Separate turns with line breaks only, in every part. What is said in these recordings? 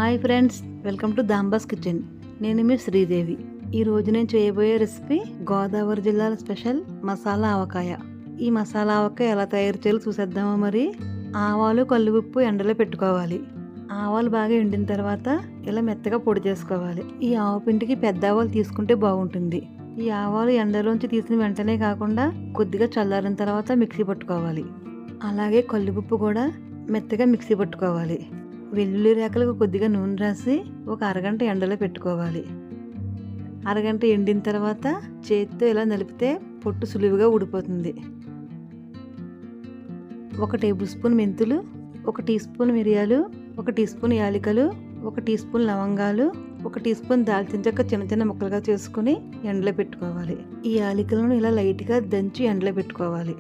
Hi friends, welcome to దాంబాస్ kitchen. నేను మీ శ్రీదేవి. ఈరోజు నేను చేయబోయే రెసిపీ గోదావరి జిల్లాల స్పెషల్ మసాలా ఆవకాయ. ఈ మసాలా ఆవకాయ ఎలా తయారు చేయాలో చూసేద్దామా మరి. ఆవాలు, కల్లుఉప్పు ఎండలో పెట్టుకోవాలి. ఆవాలు బాగా ఎండిన తర్వాత ఇలా మెత్తగా పొడి చేసుకోవాలి. ఈ ఆవపిండికి పెద్ద ఆవాలు తీసుకుంటే బాగుంటుంది. ఈ ఆవాలు ఎండలోంచి తీసిన వెంటనే కాకుండా కొద్దిగా చల్లారిన తర్వాత మిక్సీ పట్టుకోవాలి. అలాగే కల్లుఉప్పు కూడా మెత్తగా మిక్సీ పట్టుకోవాలి. వెల్లుల్లి రేకలకు కొద్దిగా నూనె రాసి ఒక అరగంట ఎండలో పెట్టుకోవాలి. అరగంట ఎండిన తర్వాత చేతితో ఇలా నలిపితే పొట్టు సులువుగా ఊడిపోతుంది. 1 టేబుల్ స్పూన్ మెంతులు, 1 టీ స్పూన్ మిరియాలు, 1 టీ స్పూన్ యాలకులు, 1 టీ స్పూన్ లవంగాలు, 1 టీ స్పూన్ దాల్చిన చెక్క చిన్న చిన్న ముక్కలుగా చేసుకుని ఎండలో పెట్టుకోవాలి. ఈ యాలకులను ఇలా లైట్గా దంచి ఎండలో పెట్టుకోవాలి.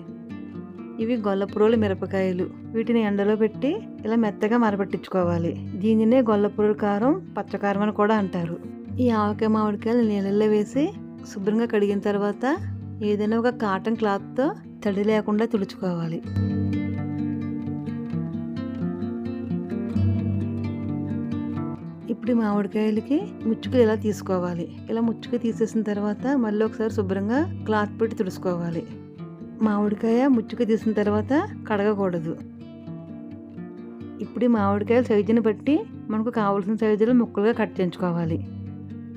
ఇవి గొల్లపురోలు మిరపకాయలు. వీటిని ఎండలో పెట్టి ఇలా మెత్తగా మరపట్టించుకోవాలి. దీనినే గొల్లపురోలు కారం, పచ్చకారం అని కూడా అంటారు. ఈ ఆవకాయ మామిడికాయలు నీళ్ళల్లో వేసి శుభ్రంగా కడిగిన తర్వాత ఏదైనా ఒక కాటన్ క్లాత్తో తడి లేకుండా తుడుచుకోవాలి. ఇప్పుడు మామిడికాయలకి ముచ్చుకు ఇలా తీసుకోవాలి. ఇలా ముచ్చుకు తీసేసిన తర్వాత మళ్ళీ ఒకసారి శుభ్రంగా క్లాత్ పెట్టి తుడుచుకోవాలి. మామిడికాయ ముచ్చుకు తీసిన తర్వాత కడగకూడదు. ఇప్పుడు మామిడికాయల సైజుని బట్టి మనకు కావాల్సిన సైజులో ముక్కలుగా కట్ చేయించుకోవాలి.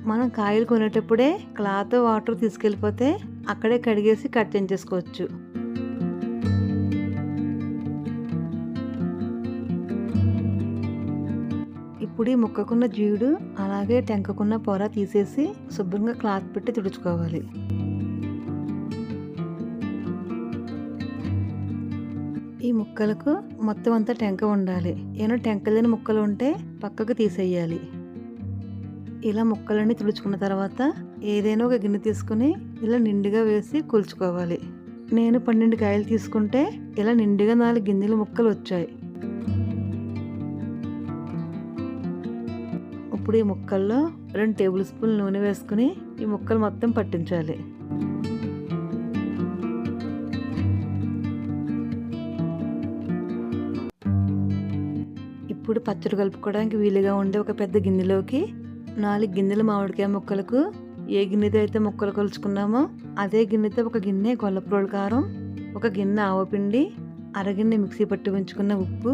మనం కాయలు కొనేటప్పుడే క్లాత్, వాటర్ తీసుకెళ్ళిపోతే అక్కడే కడిగేసి కట్ చేయించేసుకోవచ్చు. ఇప్పుడు ఈ ముక్కకున్న జీడు అలాగే టెంకకున్న పొర తీసేసి శుభ్రంగా క్లాత్ పెట్టి తుడుచుకోవాలి. ఈ ముక్కలకు మొత్తం అంతా టెంక ఉండాలి. ఏమైనా టెంక లేని ముక్కలు ఉంటే పక్కకు తీసేయాలి. ఇలా ముక్కలన్నీ తుడుచుకున్న తర్వాత ఏదైనా ఒక గిన్నె తీసుకుని ఇలా నిండుగా వేసి కొలుచుకోవాలి. నేను 12 కాయలు తీసుకుంటే ఇలా నిండుగా 4 గిన్నెల ముక్కలు వచ్చాయి. ఇప్పుడు ఈ ముక్కల్లో 2 టేబుల్ స్పూన్లు నూనె వేసుకుని ఈ ముక్కలు మొత్తం పట్టించాలి. ఇప్పుడు పచ్చడి కలుపుకోవడానికి వీలుగా ఉండే ఒక పెద్ద గిన్నెలోకి 4 గిన్నెల మామిడికాయ ముక్కలకు ఏ గిన్నెతో అయితే ముక్కలు కొలుచుకున్నామో అదే గిన్నెతో 1 గిన్నె గొల్లపురోలు కారం, 1 గిన్నె ఆవపిండి, అరగిన్నె మిక్సీ పట్టి ఉంచుకున్న ఉప్పు,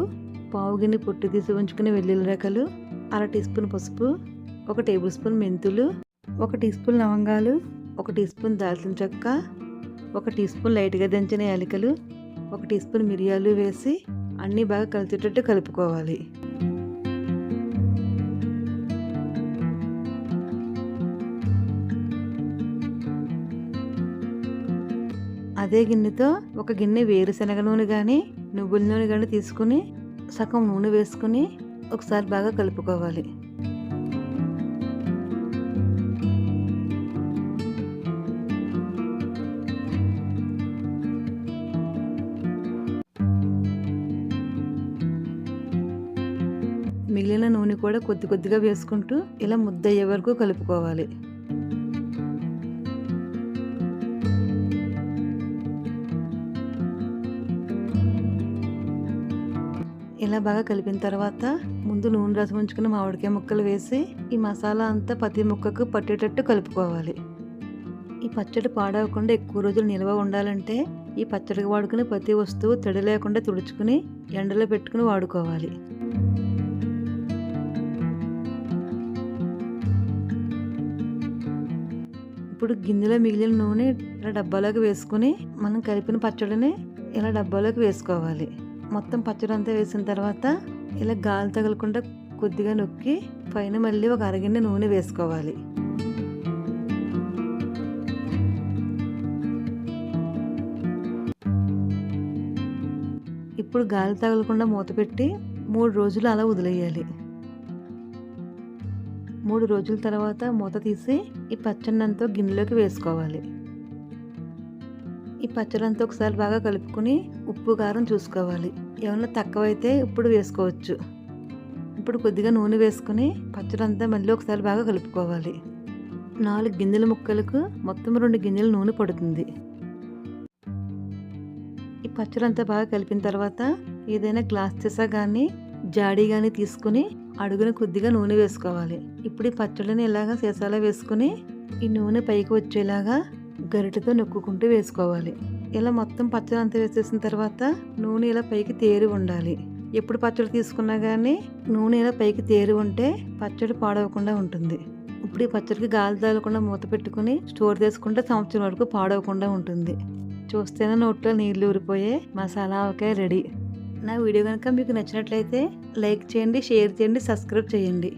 పావు గిన్నె పొట్టు తీసి ఉంచుకున్న వెల్లుల్లి రేకలు, 1/2 టీ స్పూన్ పసుపు, 1 టేబుల్ స్పూన్ మెంతులు, 1 టీ స్పూన్ లవంగాలు, 1 టీ స్పూన్ దాల్చిన చెక్క, 1 టీ స్పూన్ లైట్గా దంచిన యాలకులు, 1 టీ స్పూన్ మిరియాలు వేసి అన్నీ బాగా కలిసేటట్టు కలుపుకోవాలి. అదే గిన్నెతో 1 గిన్నె వేరుశనగ నూనె కానీ నువ్వుల నూనె కానీ తీసుకుని సగం నూనె వేసుకుని ఒకసారి బాగా కలుపుకోవాలి. మిగిలిన నూనె కూడా కొద్ది కొద్దిగా వేసుకుంటూ ఇలా ముద్ద అయ్యే వరకు కలుపుకోవాలి. ఇలా బాగా కలిపిన తర్వాత ముందు నూనె రసం ఉంచుకున్న మామిడికాయ ముక్కలు వేసి ఈ మసాలా అంతా ప్రతి ముక్కకు పట్టేటట్టు కలుపుకోవాలి. ఈ పచ్చడి పాడవకుండా ఎక్కువ రోజులు నిల్వ ఉండాలంటే ఈ పచ్చడికి వాడుకునే ప్రతి వస్తువు తడి లేకుండా తుడుచుకుని ఎండలో పెట్టుకుని వాడుకోవాలి. ఇప్పుడు గిన్నెలో మిగిలిన నూనె ఇలా డబ్బాలోకి వేసుకుని మనం కలిపిన పచ్చడిని ఇలా డబ్బాలోకి వేసుకోవాలి. మొత్తం పచ్చడి అంతా వేసిన తర్వాత ఇలా గాలి తగలకుండా కొద్దిగా నొక్కి పైన మళ్ళీ ఒక అరగిన్నె నూనె వేసుకోవాలి. ఇప్పుడు గాలి తగలకుండా మూత పెట్టి 3 రోజులు అలా వదిలేయాలి. 3 రోజుల తర్వాత మూత తీసి ఈ పచ్చడినంతా గిన్నెలోకి వేసుకోవాలి. ఈ పచ్చడంతా ఒకసారి బాగా కలుపుకొని ఉప్పు, కారం చూసుకోవాలి. ఏమన్నా తక్కువైతే ఇప్పుడు వేసుకోవచ్చు. ఇప్పుడు కొద్దిగా నూనె వేసుకుని పచ్చడంతా మళ్ళీ ఒకసారి బాగా కలుపుకోవాలి. 4 గిన్నెల ముక్కలకు మొత్తం 2 గిన్నెల నూనె పడుతుంది. ఈ పచ్చడంతా బాగా కలిపిన తర్వాత ఏదైనా గ్లాస్ సీసా కానీ జాడీ కానీ తీసుకుని అడుగున కొద్దిగా నూనె వేసుకోవాలి. ఇప్పుడు ఈ పచ్చడిని ఇలాగా సీసాలో వేసుకుని ఈ నూనె పైకి వచ్చేలాగా గరిటెతో నొక్కుంటూ వేసుకోవాలి. ఇలా మొత్తం పచ్చడి అంతా వేసేసిన తర్వాత నూనె ఇలా పైకి తేరి ఉండాలి. ఎప్పుడు పచ్చడి తీసుకున్నా కానీ నూనె ఇలా పైకి తేరి ఉంటే పచ్చడి పాడవకుండా ఉంటుంది. ఇప్పుడు ఈ పచ్చడికి గాలి తగలకుండా మూత పెట్టుకుని స్టోర్ చేసుకుంటే సంవత్సరం వరకు పాడవకుండా ఉంటుంది. చూస్తేనే నోట్లో నీళ్లు ఊరిపోయే మసాలా ఆవకాయ రెడీ. నా వీడియో కనుక మీకు నచ్చినట్లయితే లైక్ చేయండి, షేర్ చేయండి, సబ్స్క్రైబ్ చేయండి.